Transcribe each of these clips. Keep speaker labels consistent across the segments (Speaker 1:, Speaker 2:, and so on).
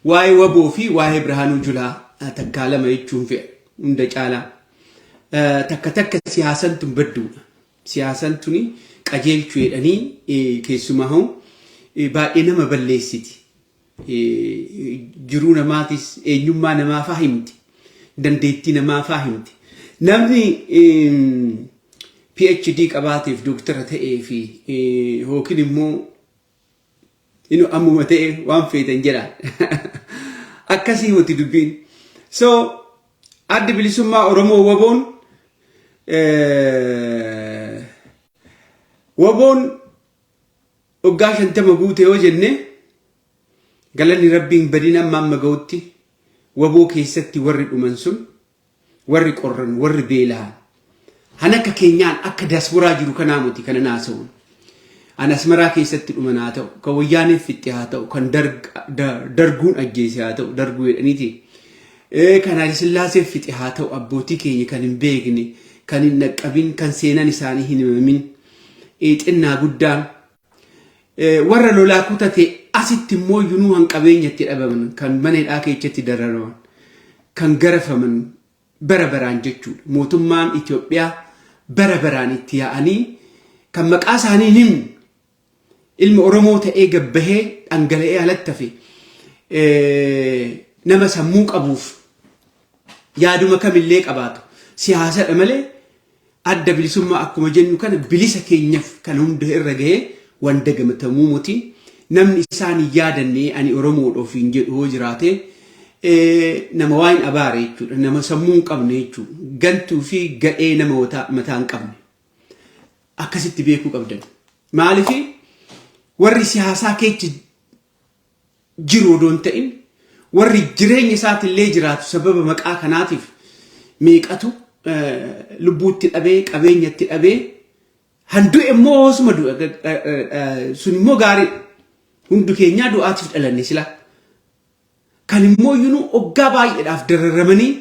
Speaker 1: واي وبو في واي برهانو جلا تكالما يجون في عند جالا تك سياسة بدو سياسة توني كأجيل شوي أني كيسمعهم بعدين ما بلسيتي جرونا ماتيس نيوما نما فهمت دندتي نما فهمت نمني PhD كباتي في دكتورة في هو كده مو إنه أمو متى وام في تنجرا أكاسي وتدبين so أدي بلسما أورمو وبون وقاش أنت مقوتي وجنة قالني ربي بدينا ما مقوتي وبو كيستي ورد ومنسون ورد قرن ورد بيلها هناك كينيان أكداس وراجلو كناموتي كنا ناسون أنا اسمرا كيستي أمناتو كوياني في اتهاتو كان درجون أجيساتو درجون أنيتي كان على سلاسة في اتهاتو أبوتي كيني كان بيجني كان إنك أبين كان سينا نساني هنا من إننا قدام ورا لولا كتاتي أسيت مو ينوهن كابين يتي أبمن كان من الأكي يتي دررون كان جرف من بربران جتول موتمان إثيوبيا بربران إتياني كان مقاس هني نم المؤرمو تأجى به أنجلي على التفي نما سموك أبوف يا دوما كمل ليك أباتو سياسة أمله أدى بلسما أكو مجنو كان بلسا كينيف كان هم ده الرجاء واندق متمومتي نم إنسان يادني أني أرمو أو فينج هوجراته نما وين أباري نما سموك أبني جنتو في جاء نما متان كابني أكست بيكو أبدا ما علفي وري سياسة كيت جرو دون تين وري جرين سات اللي جرات سبب مكاك ناتف ميكاتو لبوت الأبيك أبين الأبي هندو إموس مدو سوني مو غاري هندو كينيا دو آتفت ألا نسلا كان مو ينو أقاباي أفدر الرمني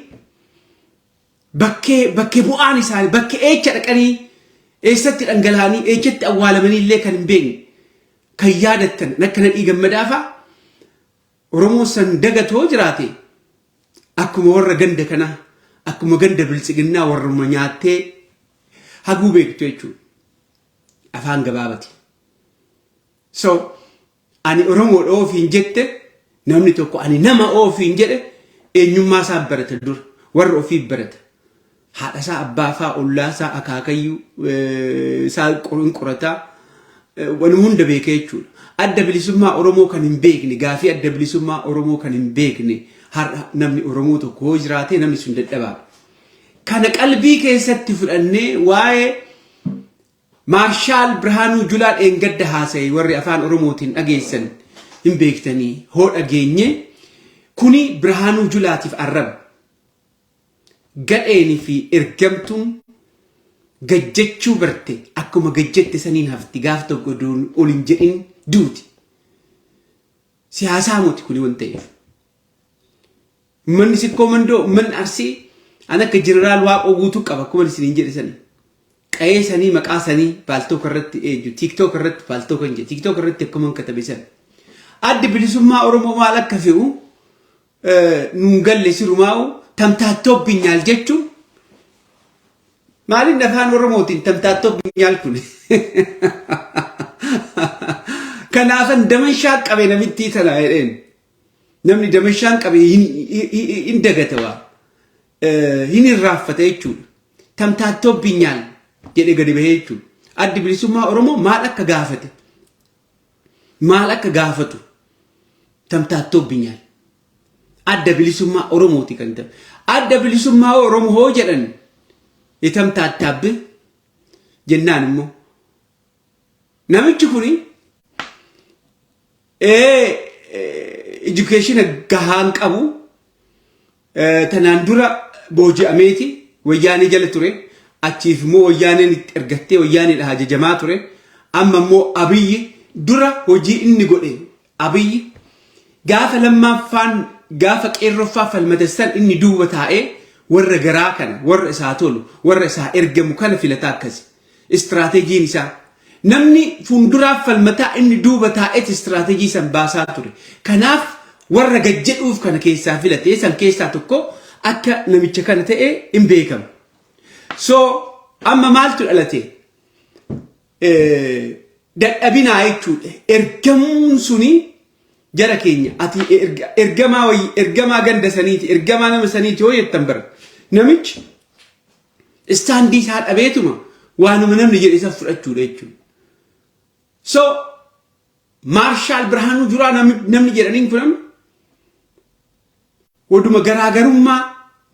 Speaker 1: بكي بواني سالي بكي إيجا لكني إيستي الأنجلاني إيجت أول مني اللي كان بيني كيادة نكنا إيجا مدافع رموسا دقت هجراتي أكو مورا جندكنا أكو مجند بالسجننا والرمانياتي هجو بيكتويتشو أفهم جبابتي so أنا أرمو أوفين جت نمني توكو أنا نما أوفين جت إنيوم ما سابرت الدور ور أوفي برت هذا سا أبافا ولا سا أكاكيو سا كورن كورتا ونمون دبيكيتشو أدب لسما أرمو كان بيكني غافي أدب لسما أرمو كان بيكني هر نمني أرمو توكو هجراتي نمني سندت أباب كان قلبي كيست فرني واي مارشال برهانو جلال إنجد هاسي وري أفان أرموتين أجيسن إن بيكتني هو أجيني كوني برهانو جلاتي في الرب قلني في إرجمتم ججتشو برتي أكو ما ججت سنين هفتي قافتو قدون أولنجين دوتي سياسة موتي كوني وانتيف من سي كوماندو من أرسي أنا كجنرال واق أوغوتو كابا كومان سنين سني أي سني مكا سني بالتو كرت تيك توك كرت بالتو كنجي تيك توك كرت كمان كتبيسن أدي بلسما أورمو مالك كفيو نونجل لسيرو ماو تمتاتو بينيال جتشو مالين نفان أورموتين تمتاتو بينيال كوني كنافن دمشق أبي نمتي تلاين نمني دمشق أبي إن دقتوا هني الرافة يجول تمتاتو بينيال jadi gadi behechu addi bilisumma oromo malaka gafate malaka gafatu tamtatto binyal adda bilisumma oromo tikanta adda bilisumma oromo ho jedan itamtattab jennan mo namichi kuni education gahan qabu tanandura boji ameti wayani jala ture أشيف مو ويانين إرجعتي ويانين هاج جماعة أما مو أبي درا وجي إني قولي أبي قاف لما فان قافك إرفع في المدرسة إني دو بتاعي ور جراكنا ور ساتولو ور سا إرجع مكان في لتاكز استراتيجي نسا نمني فندرا في المتاع إني دو بتاعي استراتيجي سباساتوري كناف warra gajjedhuuf kana keessaa filatee san keessaa tokko akka namicha kana ta'e hin beekamu. So amma maaltu dhalate dadhabinaa jechuudha. Ergamuun suni jara keenya ati ergamaa ganda saniiti ergamaa nama saniiti hoo jettan bara namichi istaandii isaa dhabeetuma waanuma namni jedhe isa fudhachuudha jechuudha. So Maarshaal Birhaanuu Juulaa namni jedhaniin kun waduma garaagarummaa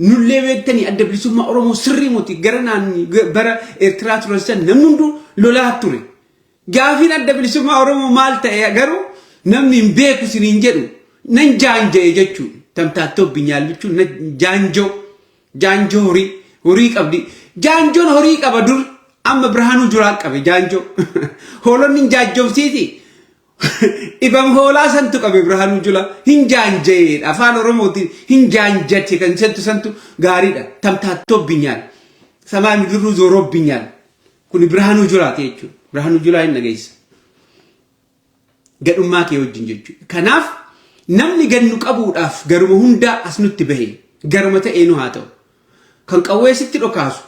Speaker 1: nullee beektanii adda bilisummaa Oromoo sirrii moti gara naanni bara Eertiraa turan san namni hunduu lolaa ture. Gaafiin adda bilisummaa Oromoo maal ta'e garuu namni hin beeku siniin jedhu nan jaanja'e jechuudha. Tamtaattoo binyaal jechuun jaanjoo horii qabdi. Jaanjoon horii qaba dur amma Birhaanuu Juulaa qabe jaanjoo. Hoolonni hin jaanjoofsiiti. Ibam hoolaa santu qabe Birhaanuu Juulaa hin jaanja'e afaan Oromootiin hin jaanjate kan santu gaariidha. Tamtaattoo binyaal samaa midirruu zooroo binyaal kun Birhaanuu Juulaa jechuudha. Birhaanuu Juulaa hin dhageessa. Gadhummaa kee wajjin jechuudha. Kanaaf namni gannu qabuudhaaf garuma hundaa as nutti bahe garuma ta'ee nu haa ta'u. Kan qawweessitti dhokaasu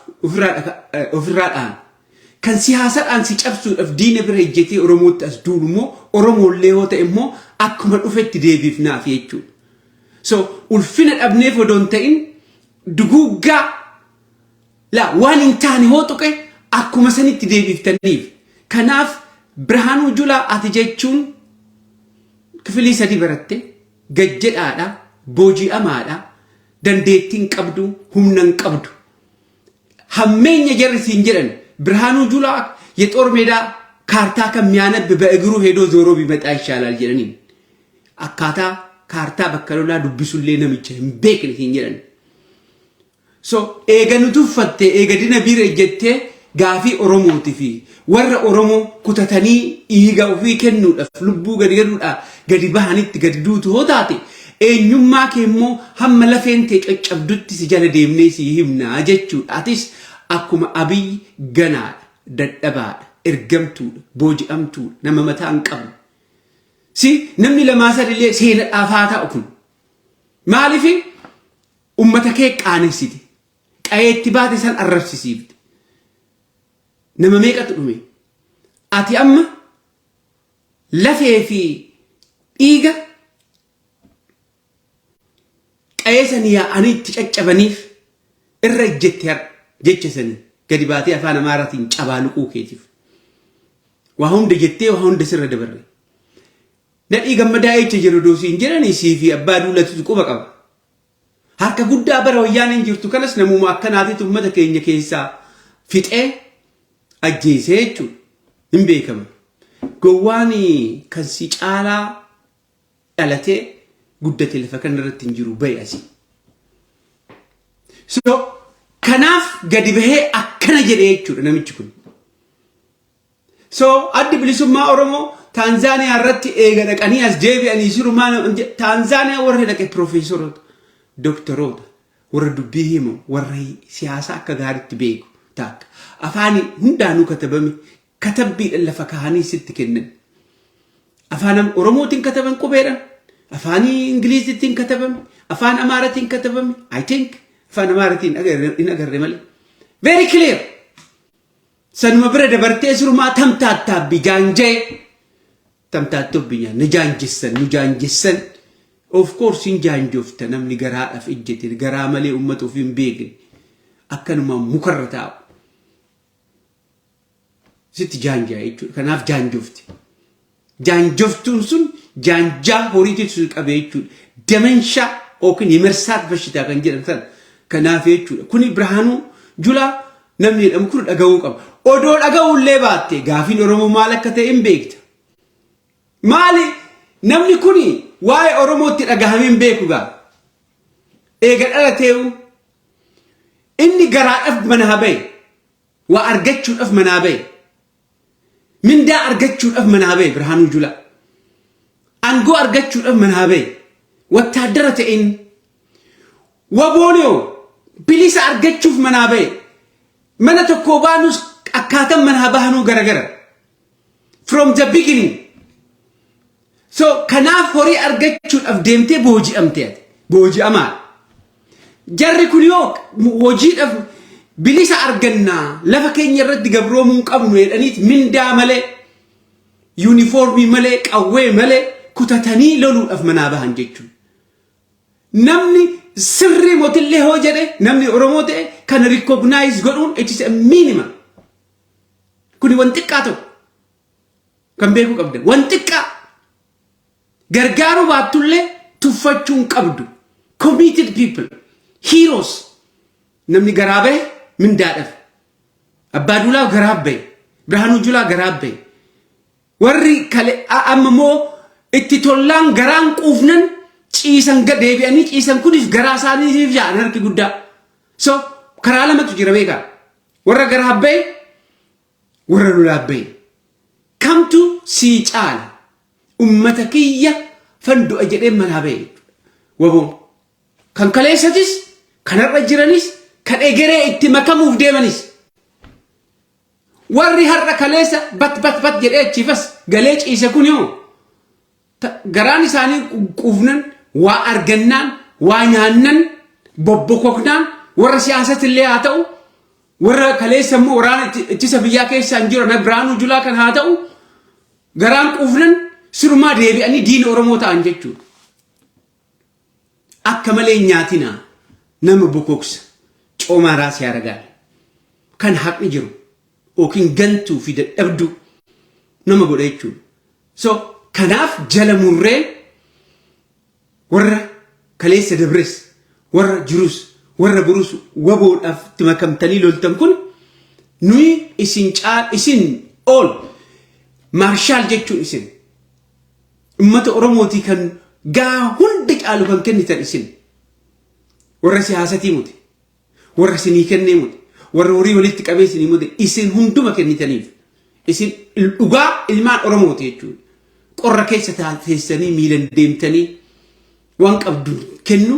Speaker 1: ofirraa dhaan. Kan siyaasadhaan si cabsuudhaaf diina bira ejjetee Oromootti as duulu immoo Oromoollee yoo ta'e immoo akkuma dhufetti deebiifnaaf jechuudha. So ulfina dhabneef odoon ta'in duguuggaa waan hin taane hoo tuqe akkuma sanitti deebiiftaniif. Kanaaf Birhaanuu Juulaa ati jechuun kifilii 3 baratte gajjedhaadha booji'amaadha dandeettiin qabdu humnan qabdu hammeenya jarrisiin jedhan Birhaanuu Juulaa የጦር ሜዳ ካርታ ከሚያነብ በእግሩ ሄዶ ዞሮ ቢመጣ ይሻላል ጀረኒን አካታ ካርታ በከሎላ ዱብሱሌ ነምቸ ቤክን ይንጀረን ሶ ኤገኑቱ ፈቴ ኤገዲነ ቢር እጀቴ ጋፊ ኦሮሞቲ ፊ ወረ ኦሮሞ ኩተተኒ ኢጋው ፊ ከኑደፍ ልቡ ገዲገዱዳ ገዲ ባህኒት ገዲዱቱ ሆታቲ ኤኙማ ከሞ ሀመ ለፌንቴ ጨጨብዱት ሲጀለ ደምኔ ሲሂምና አጀቹ አቲስ አኩማ አብይ ገና ደደባ ergamtu boji'amtu nama mataan qabu si namni lamaasad illee seena dhaafataa ukun maalifi ummata kee qaanesiti qayeetti baate san arrabsisiifte nama meeqatu dhume ati amma lafee fi dhiiga qayeesan yaa'anii itti caccabaniif irra ejjette jechasanii gadi baatee afaan amaaraatiin cabaaluquu keetiif وهون دجتة وهون دسر دبرة نتيجة gammadaa echa jiru doosiin jiranii siifi abbaa duulatu tuqu qaba harka guddaa bara wayyaaneen jirtu kanas namuma akkanaatiitu ummata keenya keessaa fixee ajjeesee jechuudha hin beekama gowwaan kan si caalaa dhalatee guddate lafa kanarratti hin jiru ba'i asii so kanaaf gadi bahee akkana jedhee jechuudha namichi kun. So addi bilisummaa Oromoo Tanzania irratti eega dhaqanii as deebi'anii jiru Tanzania warra dhaqe profeesoroota doktoroota warra dubbii himu warra siyaasa akka gaariitti beeku taak afaan hundaanuu katabame katabbii lafa kaanii sitti kennan afaan Oromootiin kataban qubeedhaan afaan Ingiliziitiin katabame afaan Amaaratiin katabame I think afaan Amaaratiin in agarre malee very clear. Sanuma bira dabartee sirumaa tamtaattaa bijaanjee tamtaattuu binyaan nu jaanjessan of course hin jaanjofta namni garaadhaaf ejjete garaa malee uummata ofii hin beekne akkanuma mukarra taa'u sitti jaanjaa jechuudha kanaaf jaanjofti jaanjoftuun sun jaanjaa horiitti qabe jechuudha damenshaa yookiin imirsaat bashitaa kan jedhan sana kanaaf jechuudha kuni Birhaanuu Juulaa namni jedhamu kun dhaga'uu qaba. Odoo dhaga'ullee baatte gaafiin Oromoo maal akka ta'e hin beekta. Maali namni kuni waa'ee Oromootti dhagahamee hin beeku gaa. Eega dhalateewu inni garaadhaaf manaa bahe waa argachuudhaaf manaa bahe mindaa argachuudhaaf manaa bahe Birhaanuu Juulaa aangoo argachuudhaaf manaa bahe wattaaddara ta'in waboonoo bilisa argachuuf manaa bahe mana tokko baanus akkaataan manaa bahanuu garagara from the beginning So kanaaf horii argachuudhaaf deemtee booji'amtee booji'amaa. Jarri kun yoo hojiidhaaf bilisa argannaa lafa keenya irratti gabroomuu qabnu jedhaniit mindaa malee yuunifoormii malee qawwee malee kutatanii loluudhaaf manaa bahan jechuudha. Namni sirrii mootillee hoo jedhe namni Oromoo ta'e kan recognize godhuun it is a minimum. Kuni waan xiqqaa ta'u kan beekuu qabdan waan xiqqaa gargaaruu baattullee tuffachuun qabdu. Committed people, heroes. Namni garaa bahe mindaadhaaf. Abbaa Duulaa garaa bahe, Birhaanuu Juulaa garaa bahe. Warri kale amma moo itti tollaan garaan quufnan ciisan deebi'anii ciisan kunis garaa isaaniitiif ja'an harki guddaa. So karaa lamatu jira beekaa. Warra garaa bahe, warra lolaa bahe. Kamtu sii caala ummata kiyya fandu'a jedhee manaa bahe. Waboon kan kaleessatis kanarra jiranis kan egeree itti makamuuf deemanis. Warri har'a kaleessa bat jedhee achiifas galee ciise kun yoo garaan isaanii quufnan waa argannaan waa nyaannan bobbokoknaan warra siyaasatillee haa ta'u warra kaleessa immoo waraana ittisa biyyaa keessaan jiran Birhaanuu Juulaa kan haa ta'u garaan quufnan sirumaa deebi'anii diina Oromoo ta'an jechuudha. Akka malee nyaatina nama bokoksa coomaa raasii argaa kan haqni jiru yookiin gantuu fi dadhabdu nama godha jechuudha. So kanaaf jala murree warra kaleessa dabres warra jirus warra burus waboodhaaf itti makamtanii loltan kun nuyi isin ol maarshaal jechuun isin ummata Oromootii kan gaa hundi caalu kan kennitan isin warra siyaasatii muti warra sinii kennee muti warra horii walitti qabee sinii muti isin hunduma kennitaniif isin dhugaa ilmaan Oromooti jechuudha. Qorra keessa teessanii miilan deemtanii waan qabdu kennu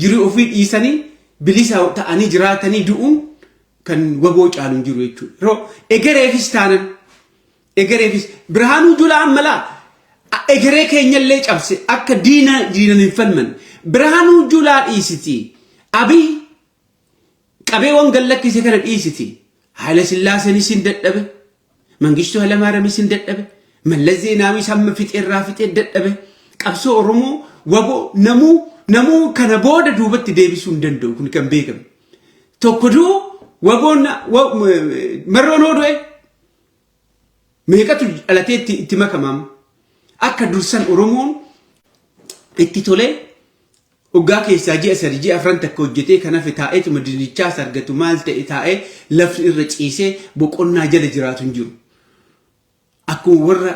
Speaker 1: jiru ofii dhiisanii bilisa ta'anii jiraatanii du'uun kan waboo caalu jiru jechuudha. Egereefis taanan egereefis Birhaanuu Juulaa ammalaa egeree keenyallee cabse akka diinan hin falman Birhaanuu Juulaa dhiisiti Abiy qabee waan gallakkise kana dhiisiti Haayile Sillaaseenis hin dadhabe Mangistuu Hayilamaariyaamis hin dadhabe Mallas Zeenaawii samma fixeerraa fixee dadhabe qabsoo Oromoo waboo namuu kana booda duubatti deebisuu hin danda'u kun kan beekame tokko duu waboon marroon hodhee meeqatu dhalatee itti makamamu akka dursan Oromoon itti tolee Ugaa keessaa ji'a sadi ji'a afran takka hojjetee kanaaf taa'ee madinichaas argatu maal ta'e taa'ee lafti irra ciisee boqonnaa jala jiraatu hin jiru. Akkuma warra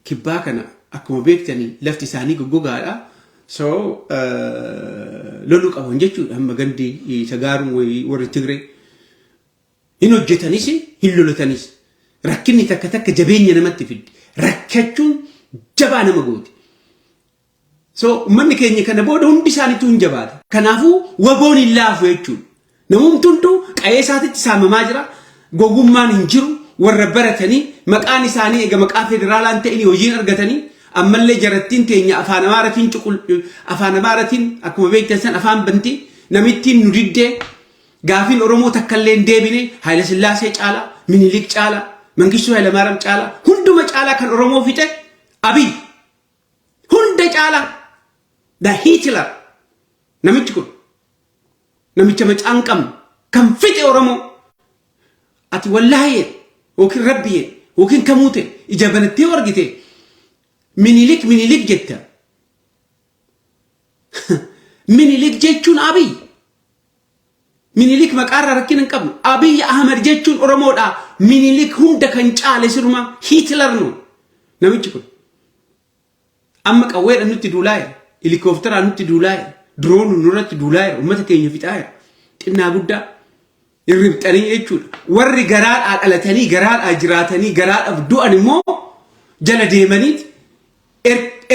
Speaker 1: kibbaa kana akkuma beektanii lafti isaanii goggogaadha. So loluu qaban jechuudha amma gandi sagaaruun warri Tigree hin hojjetanis hin lolatanis rakkinni takka jabeenya namatti fiddi rakkachuun jabaa nama gooti. So manni keenya kana booda hundi isaaniitu hin jabaata. Kanaafuu waboon hin laafu jechuudha. Namumtuntu qa'ee isaatitti saamamaa jira. Gogummaan hin jiru. Warra baratanii maqaan isaanii egaa maqaa federaalaan ta'anii hojiin argatanii ammallee jarattiin teenya afaan Amaaratiin akkuma beektan san afaan bantii namittiin nu diddee gaafiin Oromoo takkallee hin deebine Haayile Sillaasee caalaa Minilik caalaa Mangistuu Hayilamaariyaam caalaa hunduma caalaa kan Oromoo fixe Abiy hunda caalaa da Hitler namichi kun namicha macaan qabnu kan fixe Oromoo ati wallaahi وكن ربي وكن كموته إجابنتي ورقتي Minilik jetta Minilik jechuun Abiy Minilik maqaarraa rakkin hin qabnu Abiy Ahmed jechuun Oromoodha Minilik hunda kan caale siruma Hitler no namichi kun amma qawweedha nutti duulaayira helikooftera nutti duulaayira droon nurratti duulaayira ummata keenya fixaayira xinnaa guddaa irribxanii jechuudha warri garaadhaa dhalatanii garaadhaa jiraatanii garaadhaaf du'an immoo jala deemanii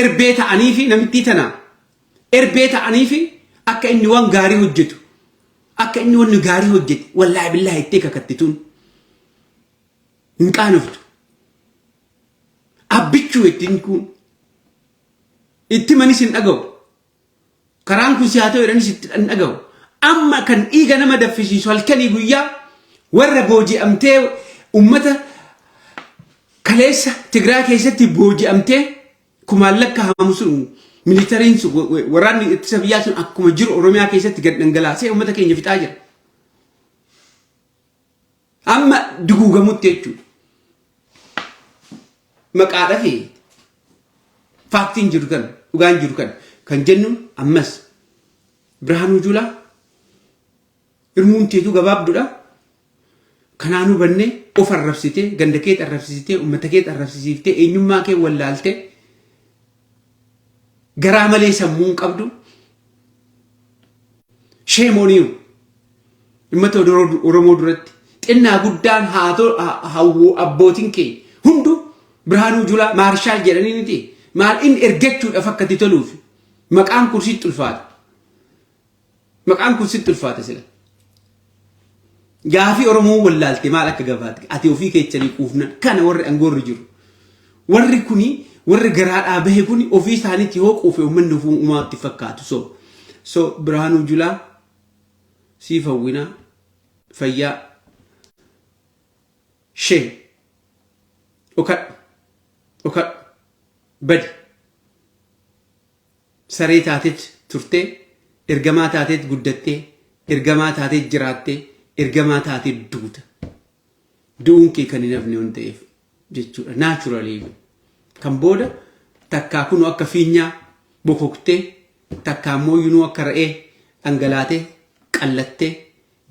Speaker 1: erbee ta'anii fi namittii tana erbee ta'anii fi akka inni waan gaarii hojjetu akka inni waan gaarii hojjetu wallaahi billaahi itti kakattituun hin qaanoftu abbichuu ittiin kun اتمني سن أجو كران كوسياتو يرني ست أن أجو أما كان إيجا نما دفشي سؤال كان يقوليا ورا بوجي أمتى أمته كليسة تقرأ كيسة تبوجي أمتى كمالك كهامسون ميليتارين وراني اتسابيات أكما جرو أوروميا كيسة تقرأ ننجلاسي أمته كين يفيد أجر أما دقوقة متيجو مقعدة فيه فاكتين جركن وغان جركن كان جنون أمس برهانو جولا إرمون تيجو جباب دولا كنانو بني أوفر رفسيته غندكيت الرفسيته ومتكيت الرفسيته إنما كي ولالته غرام لي سمون قبضو شيمونيو إما تودرو أورمو درت إننا قدان هاو أبوتين كي هندو برهانو جولا مارشال جراني نتي مال إن إرجعتوا أفكتي تلوف مكان كرسي تلفات مكان كرسي تلفات سلا جافي أرمو ولالتي مالك جافات أتيو فيك يتشلي كوفنا كان ور أنجور رجول ور كوني ور جرال أبيه كوني أوفيس ثاني تيوك أوفي ومن نفوم وما تفكات so برهانو جولا سيفا وينا فيا شيء وكا بدي سري تاتت ترتي إرجما تاتت قدتي إرجما تاتت جراتي إرجما تاتت دوت دون كي كان ينفني ونتيف جتشو naturally كم بودا تكاكونو أكفينيا بوكوكتي تكامو ينو أكرئه أنجلاتي قلتي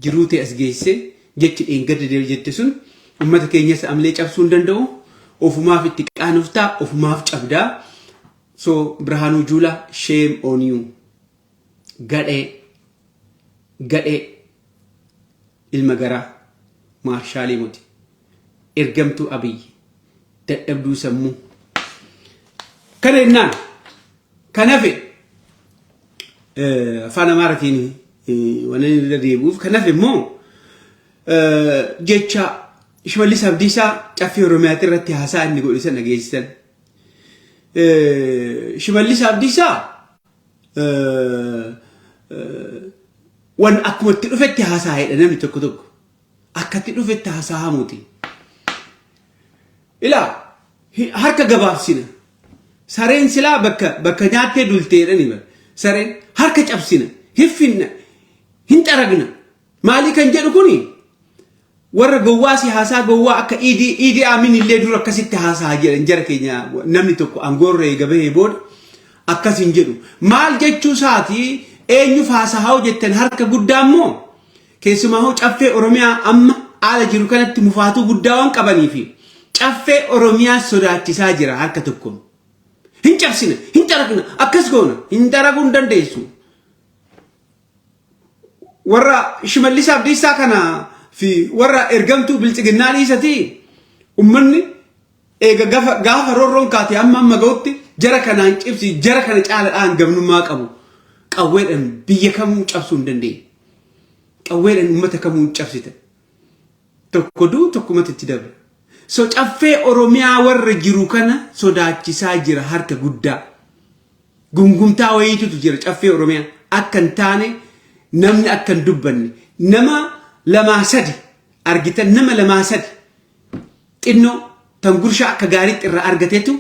Speaker 1: جروتي أسجيسي جتش إنقدر جتسون وما تكينيس أمليش أبسون دندو وفما في التكان وفتا وفما في أبدا so برهانو جولا shame on you gade المجرى مارشالي موتي إرجمتو أبي تأبدو سمو كان كنافي فانا مارتيني وانا الذي يبوف كنافي مو جيتشا شمالي سابديسا تافي رومياتي رتي هاسا اني قولي سنة جيستن شمالي سابديسا وان أكمل تلوفت هاسا هيدا نمي تكو تكو أكا تلوفت هاسا هاموتي إلا هركا قباب سينا سارين سلا بكا ناتي دولتي رني سارين هركا جاب سينا هفنا هنت أرقنا مالي كان جادو كوني ورا قواسي هاسا قوا أكا إيدي آمين اللي دورا كسيت هاسا هجيرا جاركينا نمي تكو أنغور ريقبه بود أكا سنجدو مال جيتشو ساتي أينو فاسا هاو جتن هركا قدامو كيسما هو جافي أوروميا أما على جيرو كانت مفاتو قدام كباني في جافي أوروميا سوداتي ساجرا هركا تكون هنجاب سينا هنجاركنا أكاس قونا هنجاركون دنديسو ورا شمال لسا بديسا كنا في ورا إرجمتو بالتجنالي ستي أمني إيجا غافا رورون كاتي أما قوتي جرا كنا نجيبسي جرا كنا نجعل الآن قبل ما أبو قويل أن بيكمو نجابسون دندي قويل أن أمتكمو نجابسيته تكودو تكومت تدبر so caffee Oromiyaa warra jiru kana sodaachisaa jira harka guddaa gungumtaa wayiitu jira caffee Oromiyaa akkan taane namni akkan dubbanne nama lama sadi argitan nama lama sadi xinno tangursha akka gaariitti irra argateetu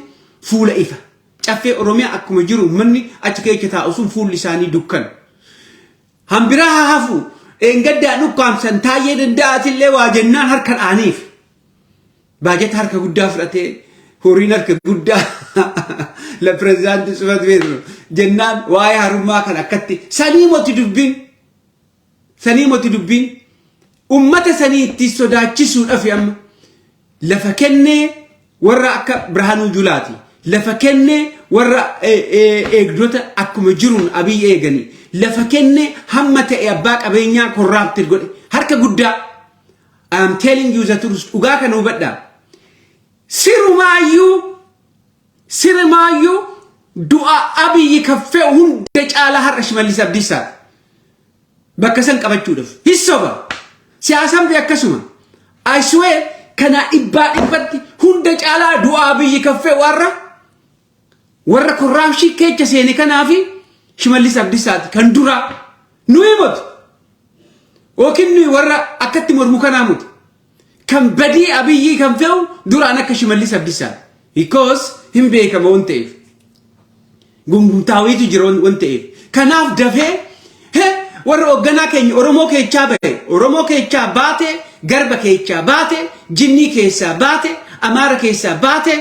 Speaker 1: fuula ifa caffee Oromiyaa akkuma jiru manni achi keessa taa'usun fuulli isaanii dukkan hambiraa hafu engaddaa nukkaamsan taayee danda'atillee waa jennaan harka dhaaniif باجت هركة قدّا فرأتي هورين هركة قدّا لبرزانت سوات بيرو جنان واي هرما كان أكتي سنيمو تدبين أمة سني تسودا تشسون أفيام لفكنّي ورا برهانو جولاتي لفكنّي ورا إقدرت أكم جرون أبي إيجاني لفكنّي همّة أباك أبينيا كرّاب تلقي هركة قدّا I'm telling you the truth ugaaka no badda sirmaayu du'a abiy kaffe hunda caala har'a shimallis abdisa bakkasan qabachuudhaaf hissoba siyaasan bi akkasuma I swear kana ibbatti hunda caala du'a abiy kaffe warra warra korraamshii keecha seene kanaafi Shimallis Abdiisaati kan dura nuyi mut okin nuyi warra akkatti mormu kanaa mut kan badii Abiyyi kan fe'u duraan akka Shimallis Abdiisaati because hin beekama waan ta'eef gungumtaawiitu jira waan ta'eef kanaaf dafee warra hoogganaa keenya Oromoo keechaa bahe Oromoo keechaa baate Garba keechaa baate Jinnii keessaa baate Amaara keessaa baate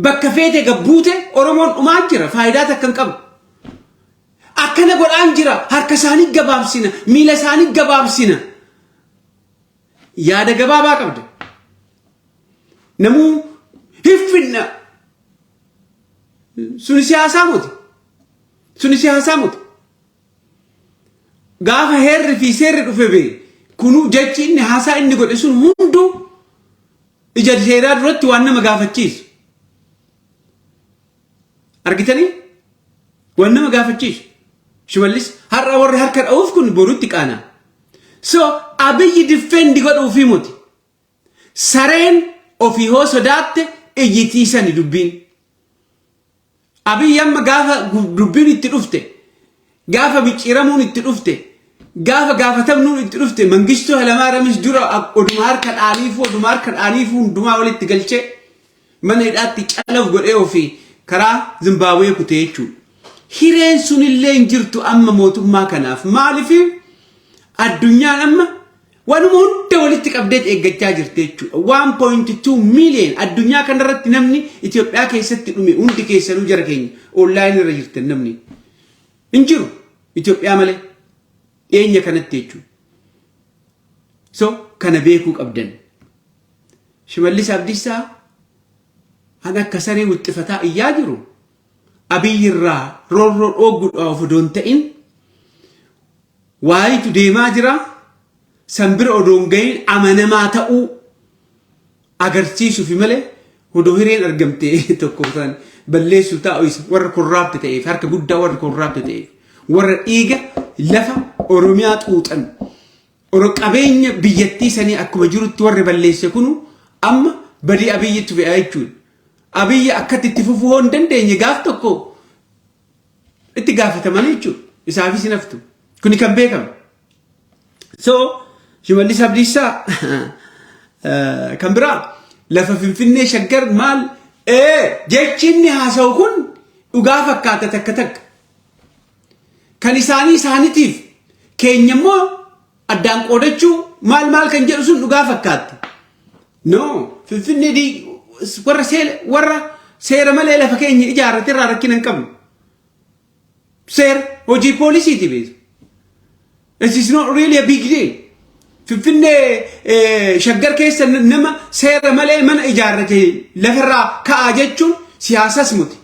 Speaker 1: bakka feete gabbuute Oromoon dhumaa jira faayidaa takkan qabu akkana godhaan jira harka isaanii gabaabsina miila isaanii gabaabsina yaada gabaabaa qabda namuu hiffinna suni siyaasaa muti gaafa heerri fi seerri dhufe bee kunu jechi inni haasaa inni godhe sun hundu ija seeraa duratti waan nama gaafachiisu argitanii waan nama gaafachiisu Shimallis har'a warri harka dha'uuf kun borutti qaana so Abiyyi diffeendi godhuufi muti sareen ofii hoo sodaatte iyyitiisani dubbiin Abiyyi amma gaafa dubbiin itti dhufte gaafa micciiramuun itti dhufte gaafa gaafatamnuun itti dhufte Mangistuu Hayilamaariyaam dura oduma harka dhaaniifu hundumaa walitti galchee mana hidhaatti calaf godhee ofii karaa Zimbabwee kutee jechuudha. Hireen sunillee hin jirtu amma mootummaa kanaaf maaliif addunyaan amma wanuma hunda walitti qabdee eeggachaa jirti jechuudha. 1.2 million addunyaa kanarratti namni Itoophiyaa keessatti dhume hundi keessanuu jara keenya online irra jirtan namni hin jiru Itoophiyaa malee dhiyeenya kanatti jechuudha. So kana beekuu qabdan. Shimallis Abdiisaa han akka saree wixxifataa iyyaa jiru Abiyyi irraa roorroo dhoogguudhaaf odoon ta'in waayitu deemaa jira sanbira odoon gahin amanamaa ta'uu agarsiisuufi malee odoo hireen argamte tokko ta'an balleessuu taa'u isa warra korraapte ta'eef harka guddaa warra korraapte ta'eef warra dhiiga lafa Oromiyaa xuuxan qabeenya biyyattii sanii akkuma jirutti warri balleesse kunu amma badii Abiyyitti fe'aa jechuudha. Abiyyi akkatti itti fufuu hoo hin dandeenye gaaf tokko itti gaafataman jechuudha. Isaafis hin haftu. Kuni kan beekamu. So Shimallis Abdiisaa kan biraa lafa Finfinnee Shaggar maal jechi inni haasa'u kun dhugaa fakkaata takka takka. Kan isaaniitiif keenya immoo addaan qoodachuu maal kan jedhu sun dhugaa fakkaatti. No Finfinnee warra seera malee lafa keenya ijaarrate irraa rakkina hin qabnu. Seera hojii poolisiiti beeku. It is not really a big deal. Finfinnee Shaggar keessa nama seera malee mana ijaarrate lafarraa ka'aa jechuun siyaasas muti.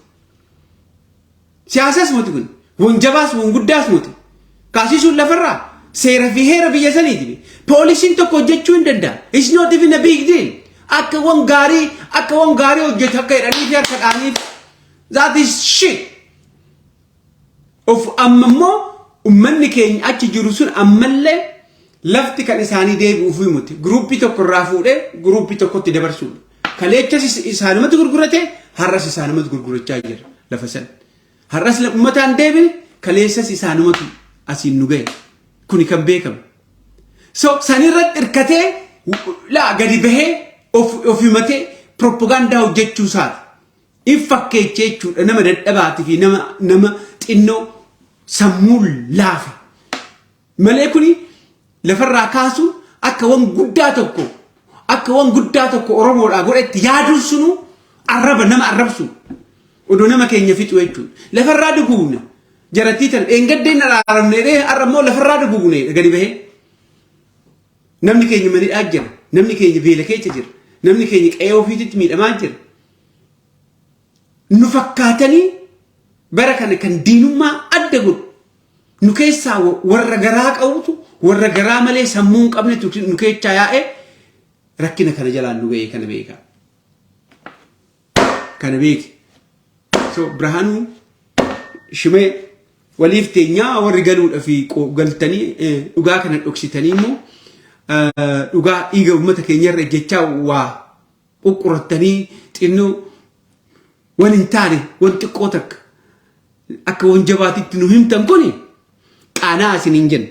Speaker 1: Siyaasas muti kun wanjabaas wanguddaas muti. Kaasisuun lafarraa seera fi heera biyya saniiti. Poolisiin tokko hojjechuu hin danda'a. It's not even a big deal. Akka wan gaarii hojjetu akka jedhanii fi harka dhaaniif that is shit. Of ammammoo ummanni keenya achi jiru sun ammallee lafti kan isaanii deebi'uuf himuti. Guruupii tokko irraa fuudhee guruupii tokkotti dabarsuudha. Kaleechas isaanumatti gurgurate har'as isaanumatti gurgurachaa jira lafa sana. Har'as uummataan deebine kaleessas isaanumatti asiin nu ga'e. Kuni kan beekamu. So sanirratti hirkatee gadi bahee of himatee propaganda hojjechuu isaati. Infakkeechee jechuudha nama dadhabaatii fi nama xinnoo sammuu laafa. Malee kuni lafarraa kaasu akka wan guddaa tokko Oromoodhaa godhetti yaaduun sunu nama arrabsu. Odoo nama keenya fixu jechuudha. Lafarraa duguugna. Jarattii tan eengaddeen araaramnee arrammoo lafarraa duguugne gadi bahee. Namni keenya manidhaa jira. Namni keenya beela keessa jira. Namni keenya qe'ee ofiititti miidhamaa jira. Nu fakkaatanii bara kana kan diinummaa adda godhu. Nu keessaa warra garaa qabutu warra garaa malee sammuu hin qabnetu nu keessaa yaa'ee rakkina kana jalaan nu ga'ee kana beeka. Kana beeki. So Birhaanuu Shimee waliif teenyaa warri galuudha fi galtanii dhugaa kana dhoksitanii immoo dhugaa dhiiga uummata keenyarra jechaa waa qoqqorattanii xinnoo وننتاني وانتقوتك أكا ونجباتي تنهم تنكوني قانا سننجن